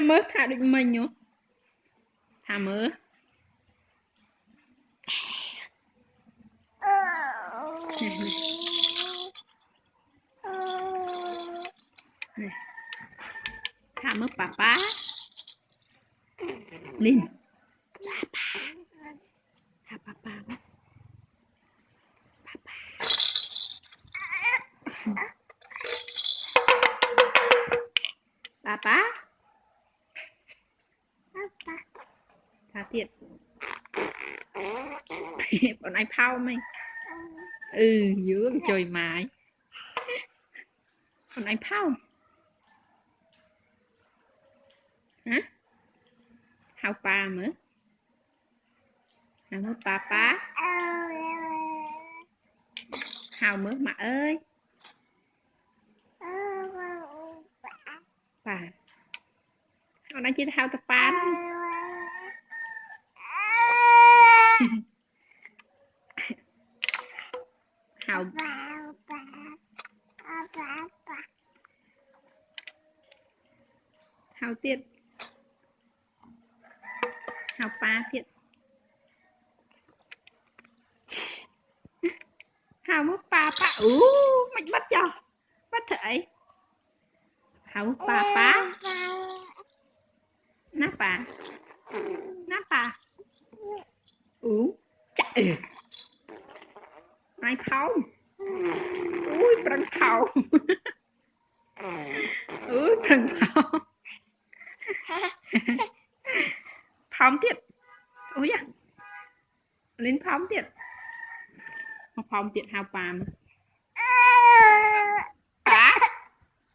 mớ thả định mình nhá thả mớ này thả mớ papa Linh thả papa papa thả tiệt bọn anh phao mày dưới trời mái bọn anh phao hả hao pa nữa hao mớ papa hao mớ mà ơi bà hao đang chỉ hao tập pa hao hao tiệt hao pa tiệt hao mớ papa mày bắt cho bắt thể hao mớ papa napa napa chạy này phao ui bằng phao bằng phao phóng tiệt ôi da lên phóng tiệt phóng tiệt hao pàm